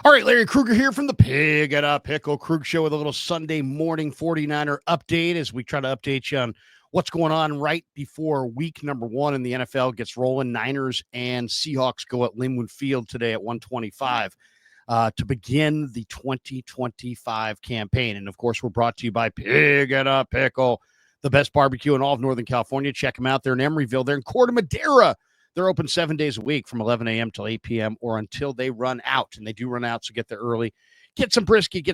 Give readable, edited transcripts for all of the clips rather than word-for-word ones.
All right, Larry Krueger here from the Pig at a Pickle Krug Show with a little Sunday morning 49er update as we try to update you on what's going on right before week number 1 in the NFL gets rolling. Niners and Seahawks go at Linwood Field today at 1:25 to begin the 2025 campaign. And, of course, we're brought to you by Pig at a Pickle, the best barbecue in all of Northern California. Check them out. They're in Emeryville. They're in Corte Madera. They're open 7 days a week from 11 a.m. till 8 p.m. or until they run out. And they do run out, so get there early. Get some brisket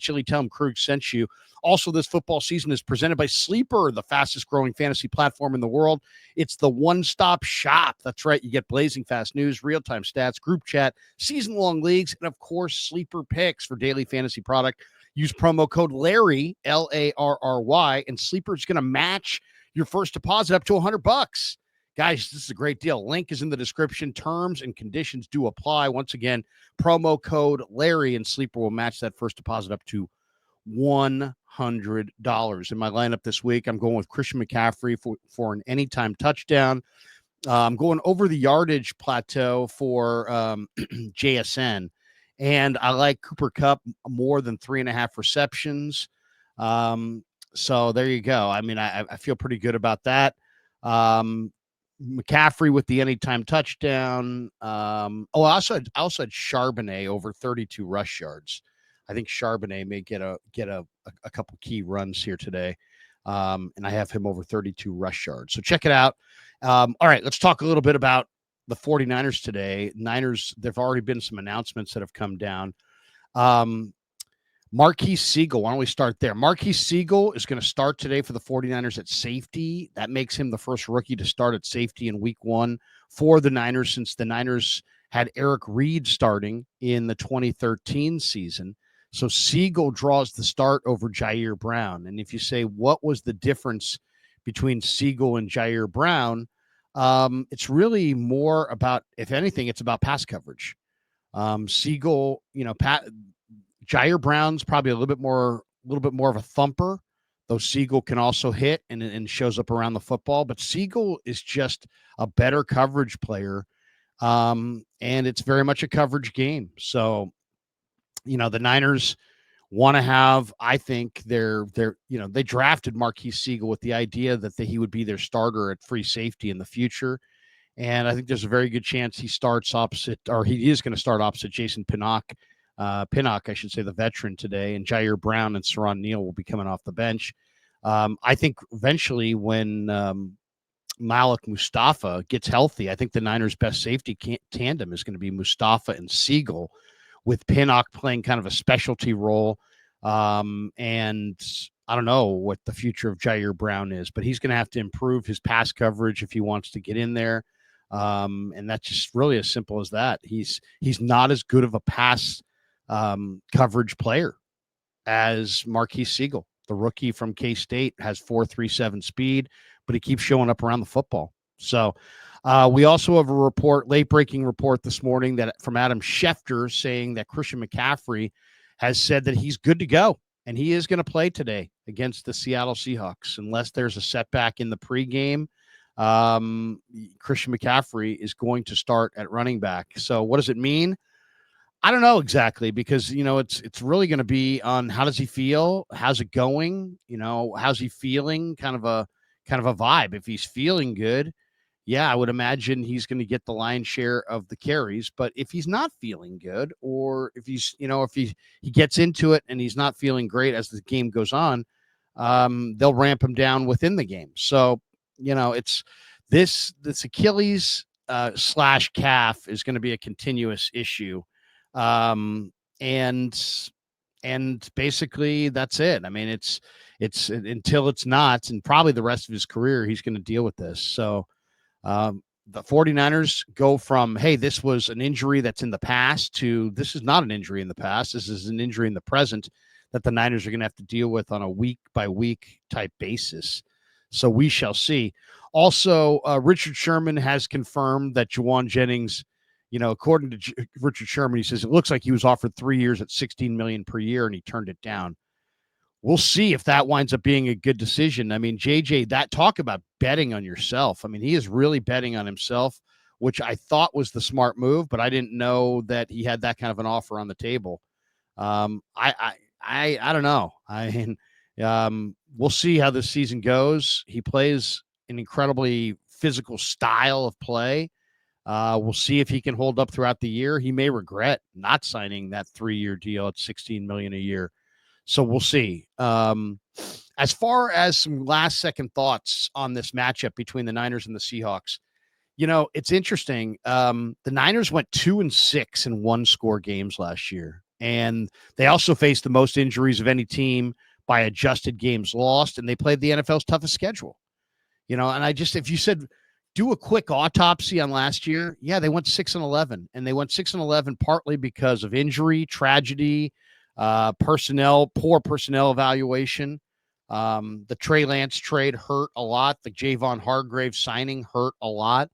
chili. Tell them Krug sent you. Also, this football season is presented by Sleeper, the fastest-growing fantasy platform in the world. It's the one-stop shop. That's right. You get blazing fast news, real-time stats, group chat, season-long leagues, and, of course, Sleeper picks for daily fantasy product. Use promo code Larry, Larry, and Sleeper is going to match your first deposit up to $100. Guys, this is a great deal. Link is in the description. Terms and conditions do apply. Once again, promo code Larry, and Sleeper will match that first deposit up to $100. In my lineup this week, I'm going with Chrisitian McCaffrey for an anytime touchdown. I'm going over the yardage plateau for JSN, and I like Cooper Kupp more than 3.5 receptions. So there you go. I mean, I feel pretty good about that. McCaffrey with the anytime touchdown. I also had Charbonnet over 32 rush yards. I think Charbonnet may get a couple key runs here today. And I have him over 32 rush yards. So check it out. All right, let's talk a little bit about the 49ers today. Niners, there've already been some announcements that have come down. Marques Sigle, why don't we start there? Marques Sigle is going to start today for the 49ers at safety. That makes him the first rookie to start at safety in week 1 for the Niners, since the Niners had Eric Reed starting in the 2013 season. So Sigle draws the start over Jair Brown. And if you say, what was the difference between Sigle and Jair Brown? It's really more about, if anything, it's about pass coverage. Sigle, Jair Brown's probably a little bit more of a thumper, though Sigle can also hit and shows up around the football. But Sigle is just a better coverage player, and it's very much a coverage game. So, the Niners want to have, I think they drafted Marques Sigle with the idea that he would be their starter at free safety in the future. And I think there's a very good chance he is going to start opposite Jason Pinnock, I should say, the veteran today, and Jair Brown and Saron Neal will be coming off the bench. I think eventually when Malik Mustafa gets healthy, I think the Niners' best safety tandem is going to be Mustafa and Sigle, with Pinnock playing kind of a specialty role. And I don't know what the future of Jair Brown is, but he's going to have to improve his pass coverage if he wants to get in there. And that's just really as simple as that. He's not as good of a pass coverage player as Marques Sigle. The rookie from K-State has 4.37 speed, but he keeps showing up around the football. So we also have a late-breaking report this morning from Adam Schefter, saying that Chrisitian McCaffrey has said that he's good to go, and he is going to play today against the Seattle Seahawks, unless there's a setback in the pregame. Chrisitian McCaffrey is going to start at running back. So what does it mean? I don't know exactly, because, it's really going to be on how does he feel? How's it going? How's he feeling? Kind of a vibe. If he's feeling good, yeah, I would imagine he's going to get the lion's share of the carries. But if he's not feeling good, or if he's, if he gets into it and he's not feeling great as the game goes on, they'll ramp him down within the game. So, it's this Achilles / calf is going to be a continuous issue. And basically that's it. I mean, it's until it's not, and probably the rest of his career, he's going to deal with this. So, the 49ers go from, hey, this was an injury that's in the past, to this is not an injury in the past. This is an injury in the present that the Niners are going to have to deal with on a week by week type basis. So we shall see. Also, Richard Sherman has confirmed that Jauan Jennings, according to Richard Sherman, he says it looks like he was offered 3 years at $16 million per year, and he turned it down. We'll see if that winds up being a good decision. I mean, JJ, that talk about betting on yourself. I mean, he is really betting on himself which I thought was the smart move, but I didn't know that he had that kind of an offer on the table. I don't know. I mean, we'll see how this season goes. He plays an incredibly physical style of play. We'll see if he can hold up throughout the year. He may regret not signing that 3-year deal at $16 million a year. So we'll see. As far as some last second thoughts on this matchup between the Niners and the Seahawks, it's interesting. The Niners went 2-6 in one-score games last year, and they also faced the most injuries of any team by adjusted games lost, and they played the NFL's toughest schedule. And if you said do a quick autopsy on last year, yeah, they went 6-11, and they went 6-11 partly because of injury, tragedy, poor personnel evaluation. The Trey Lance trade hurt a lot. The Javon Hargrave signing hurt a lot.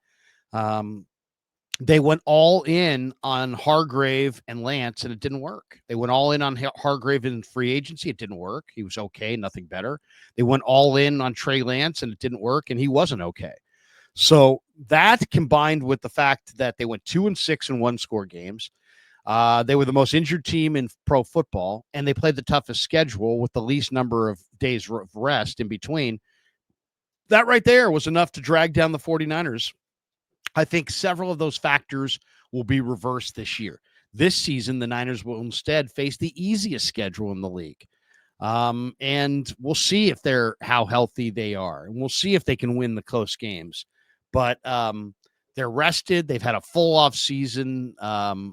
They went all in on Hargrave and Lance, and it didn't work. They went all in on Hargrave in free agency. It didn't work. He was okay, nothing better. They went all in on Trey Lance, and it didn't work, and he wasn't okay. So that combined with the fact that they went 2-6 in one-score games, they were the most injured team in pro football, and they played the toughest schedule with the least number of days of rest in between. That right there was enough to drag down the 49ers. I think several of those factors will be reversed this year. This season, the Niners will instead face the easiest schedule in the league. And we'll see how healthy they are. And we'll see if they can win the close games. But they're rested. They've had a full off season.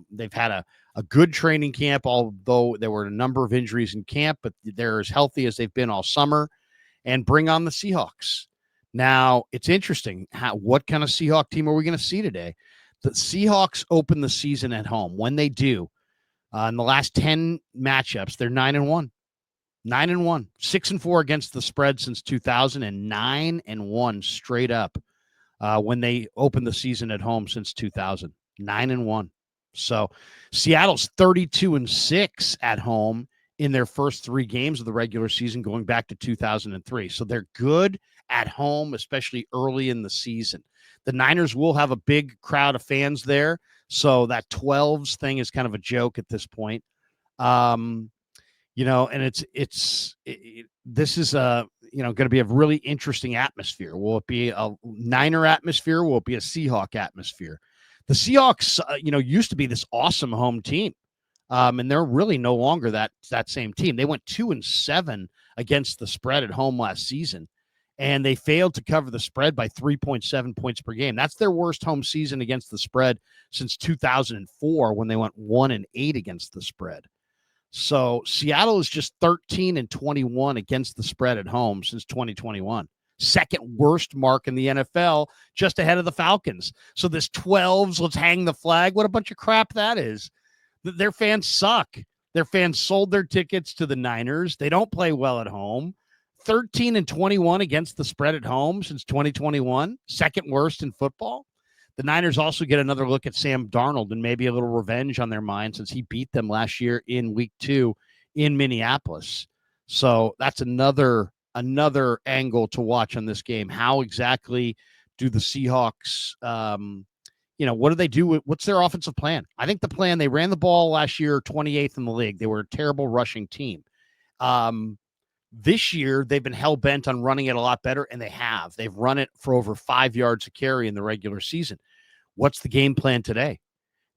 They've had a good training camp, although there were a number of injuries in camp, but they're as healthy as they've been all summer. And bring on the Seahawks. Now, it's interesting. What kind of Seahawk team are we going to see today? The Seahawks open the season at home. When they do, in the last 10 matchups, they're 9-1. 9-1. 6-4 against the spread since 2000, and 9-1 straight up when they open the season at home since 2000. 9-1. So Seattle's 32-6 at home in their first 3 games of the regular season going back to 2003. So they're good at home, especially early in the season. The Niners will have a big crowd of fans there, so that 12s thing is kind of a joke at this point. And this is going to be a really interesting atmosphere. Will it be a Niner atmosphere? Will it be a Seahawk atmosphere? The Seahawks, used to be this awesome home team. And they're really no longer that same team. They went 2-7 against the spread at home last season, and they failed to cover the spread by 3.7 points per game. That's their worst home season against the spread since 2004 when they went 1-8 against the spread. So Seattle is just 13-21 against the spread at home since 2021. Second worst mark in the NFL, just ahead of the Falcons. So this 12s, let's hang the flag. What a bunch of crap that is. Their fans suck. Their fans sold their tickets to the Niners. They don't play well at home. 13-21 against the spread at home since 2021. Second worst in football. The Niners also get another look at Sam Darnold and maybe a little revenge on their mind since he beat them last year in week 2 in Minneapolis. So that's another angle to watch on this game. How exactly do the Seahawks what do they do? What's their offensive plan? I think the plan, they ran the ball last year 28th in the league. They were a terrible rushing team. This year, they've been hell-bent on running it a lot better, and they have. They've run it for over 5 yards a carry in the regular season. What's the game plan today?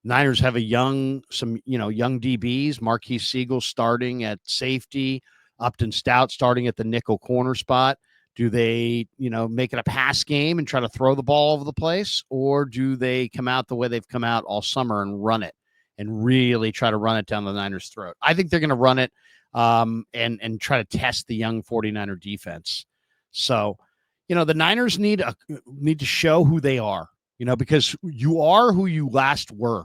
Niners have young DBs, Marques Sigle starting at safety, Upton Stout starting at the nickel corner spot. Do they, make it a pass game and try to throw the ball all over the place? Or do they come out the way they've come out all summer and run it and really try to run it down the Niners' throat? I think they're going to run it and try to test the young 49er defense. So, the Niners need to show who they are, because you are who you last were.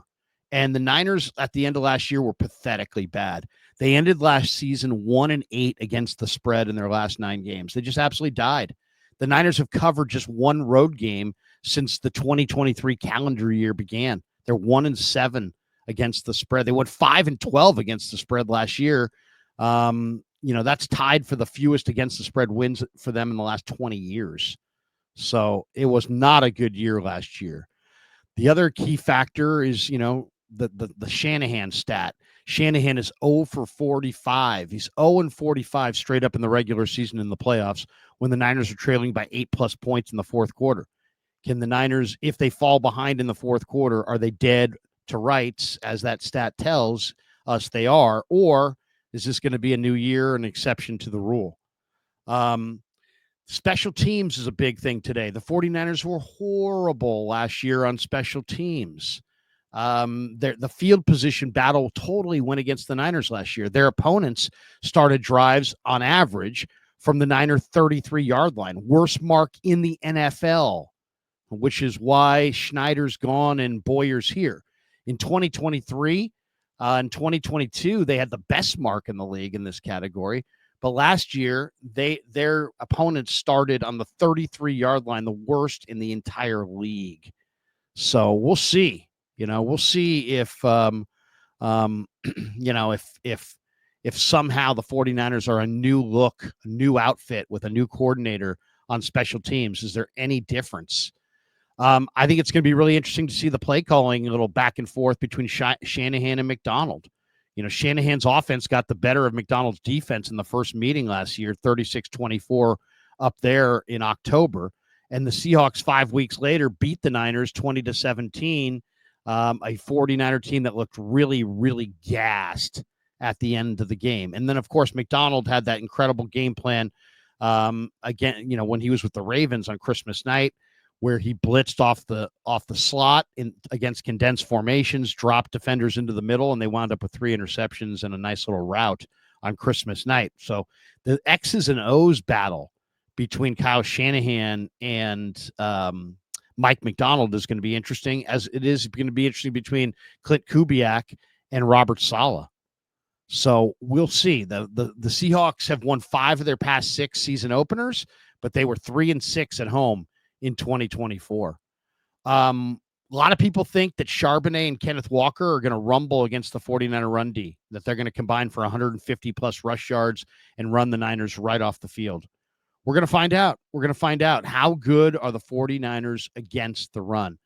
And the Niners at the end of last year were pathetically bad. They ended last season 1-8 against the spread in their last 9 games. They just absolutely died. The Niners have covered just one road game since the 2023 calendar year began. They're 1-7 against the spread. They went 5-12 against the spread last year. That's tied for the fewest against the spread wins for them in the last 20 years. So it was not a good year last year. The other key factor is, the Shanahan stat. Shanahan is 0 for 45. He's 0 and 45 straight up in the regular season in the playoffs when the Niners are trailing by 8+ points in the fourth quarter. Can the Niners, if they fall behind in the fourth quarter, are they dead to rights, as that stat tells us they are? Or is this going to be a new year, an exception to the rule? Special teams is a big thing today. The 49ers were horrible last year on special teams. The field position battle totally went against the Niners last year. Their opponents started drives on average from the Niner 33-yard line. Worst mark in the NFL, which is why Schneider's gone and Boyer's here. In 2023 and 2022, they had the best mark in the league in this category. But last year, their opponents started on the 33-yard line, the worst in the entire league. So we'll see. We'll see if if somehow the 49ers are a new look, a new outfit with a new coordinator on special teams. Is there any difference? I think it's going to be really interesting to see the play calling, a little back and forth between Shanahan and McDonald. Shanahan's offense got the better of McDonald's defense in the first meeting last year, 36-24 up there in October. And the Seahawks 5 weeks later beat the Niners 20-17, a 49er team that looked really, really gassed at the end of the game. And then, of course, McDonald had that incredible game plan again, when he was with the Ravens on Christmas night, where he blitzed off the slot against condensed formations, dropped defenders into the middle, and they wound up with 3 interceptions and a nice little rout on Christmas night. So the X's and O's battle between Kyle Shanahan and Mike McDonald is going to be interesting, as it is going to be interesting between Clint Kubiak and Robert Saleh. So we'll see. The Seahawks have won 5 of their past 6 season openers, but they were 3-6 at home in 2024. A lot of people think that Charbonnet and Kenneth Walker are going to rumble against the 49er run D, that they're going to combine for 150+ rush yards and run the Niners right off the field. We're going to find out. We're going to find out how good are the 49ers against the run.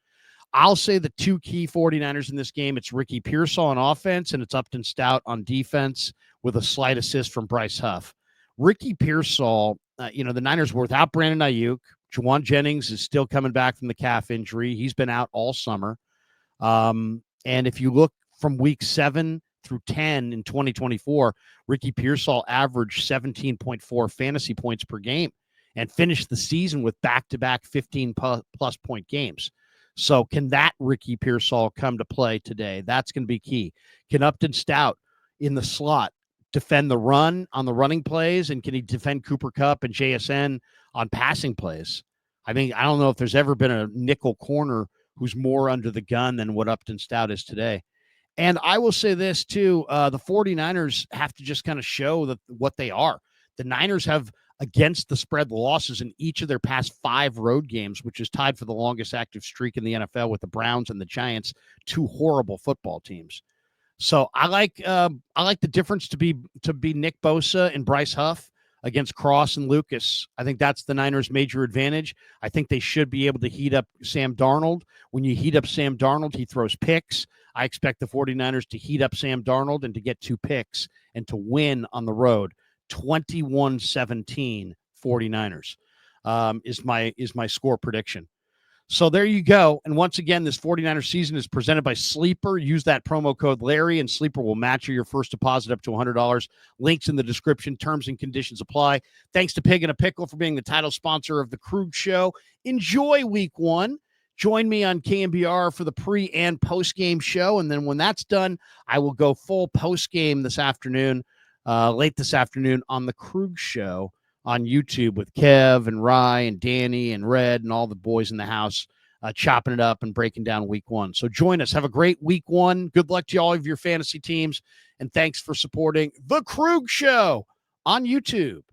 I'll say the 2 key 49ers in this game, it's Ricky Pearsall on offense and it's Upton Stout on defense with a slight assist from Bryce Huff. Ricky Pearsall, the Niners were without Brandon Ayuk. Jauan Jennings is still coming back from the calf injury. He's been out all summer. And if you look from week 7 through 10 in 2024, Ricky Pearsall averaged 17.4 fantasy points per game and finished the season with back-to-back 15+ point games. So can that Ricky Pearsall come to play today? That's going to be key. Can Upton Stout in the slot defend the run on the running plays, and can he defend Cooper Kupp and JSN on passing plays? I don't know if there's ever been a nickel corner who's more under the gun than what Upton Stout is today. And I will say this too, the 49ers have to just kind of show what they are. The Niners have against the spread losses in each of their past 5 road games, which is tied for the longest active streak in the NFL with the Browns and the Giants, 2 horrible football teams. So I like the difference to be Nick Bosa and Bryce Huff against Cross and Lucas. I think that's the Niners' major advantage. I think they should be able to heat up Sam Darnold. When you heat up Sam Darnold, he throws picks. I expect the 49ers to heat up Sam Darnold and to get 2 picks and to win on the road. 21-17 49ers is my score prediction. So there you go. And once again, this 49er season is presented by Sleeper. Use that promo code Larry, and Sleeper will match your first deposit up to $100. Links in the description. Terms and conditions apply. Thanks to Pig and a Pickle for being the title sponsor of the Krug Show. Enjoy week 1. Join me on KMBR for the pre- and post-game show. And then when that's done, I will go full post-game this afternoon, late this afternoon on the Krug Show on YouTube with Kev and Rye and Danny and Red and all the boys in the house chopping it up and breaking down week 1. So join us. Have a great week 1. Good luck to all of your fantasy teams. And thanks for supporting the Krug Show on YouTube.